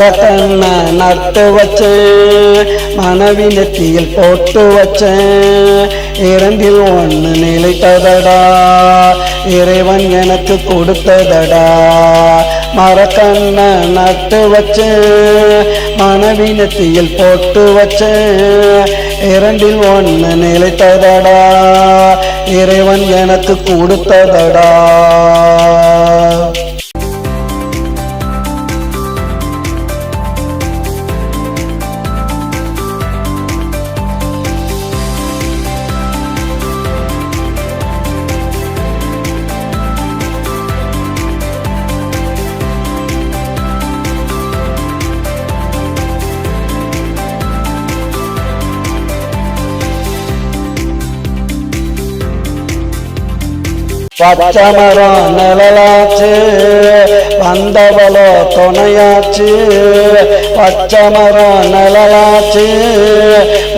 கண்ண நட்டு வச்சேன், மனைவி நெத்தியில் போட்டு வச்சேன், இரண்டில் ஒன்று நிலைத்ததடா, இறைவன் எனக்கு கொடுத்ததடா. மரக்கண்ண நட்டு வச்சேன், மனைவி நெத்தியில் போட்டு வச்சேன், இரண்டில் ஒன்று நிலைத்ததடா, இறைவன் எனக்கு கொடுத்ததடா. பச்சமரம் நிழலாச்சு, வந்தவளோ துணையாச்சு. பச்சமரம் நிழலாச்சு,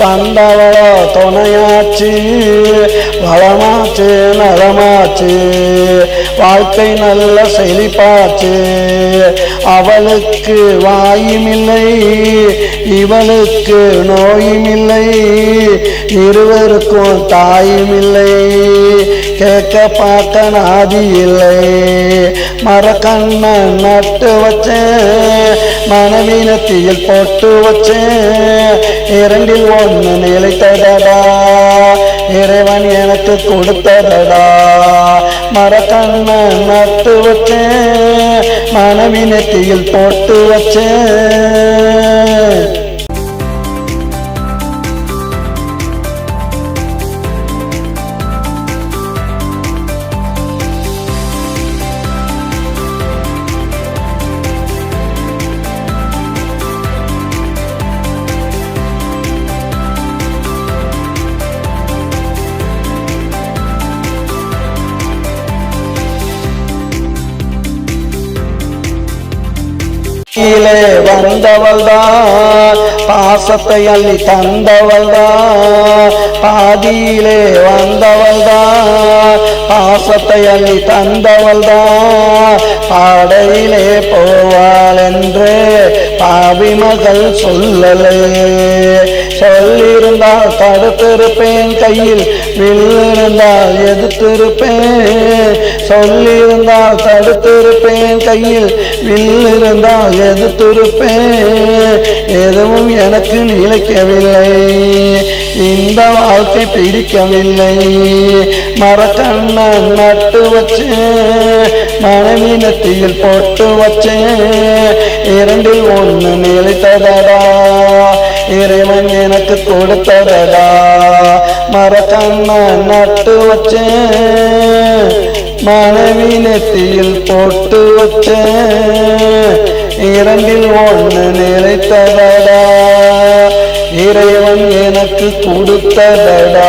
வந்தவளோ துணையாச்சு. வளமாச்சு நலமாச்சு, வாழ்க்கை நல்ல செழிப்பாச்சு. அவளுக்கு வாயுமில்லை, இவளுக்கு நோயுமில்லை, இருவருக்கும் தாயுமில்லை, கேட்க பார்க்க நாதி இல்லை. மரக்கண்ண நட்டு வச்சேன், மனைவி நெத்தியில் போட்டு வச்சேன், இரண்டில் ஒன்று நிலைத்ததடா, இறைவன் எனக்கு கொடுத்ததடா. மரக்கண்ண நட்டு வச்சேன், மனைவி நெத்தியில் போட்டு வச்சேன். கீழே வந்தவள்தான், பாசத்தை அள்ளி தந்தவள்தான். பாதியிலே வந்தவள்தான், பாசத்தை அள்ளி தந்தவள்தான். பாடையிலே போவாள் என்று பாவி மகள் சொல்லலே. சொல்லிருந்தால் தடுத்திருப்பேன், கையில் வில்லிருந்தால் எதிர்த்திருப்பேன். சொல்லியிருந்தால் தடுத்திருப்பேன், கையில் வில்லிருந்தால் எதிர்த்திருப்பேன். எதுவும் எனக்கு நிலைக்கவில்லை, இந்த வாழ்க்கை பிடிக்கவில்லை. மரக்கண்ண நட்டு வச்சேன், மனைவி நெத்தியில் போட்டு வச்சேன், இரண்டில் ஒன்று நிலைத்ததடா, இறைவன் எனக்கு கொடுத்ததடா. மரக்கண்ண நட்டு வச்சேன், மனைவி நெத்தியில் போட்டு வச்சேன், இரண்டில் ஒன்று நிலைத்ததடா, இறைவன் எனக்கு கொடுத்ததடா.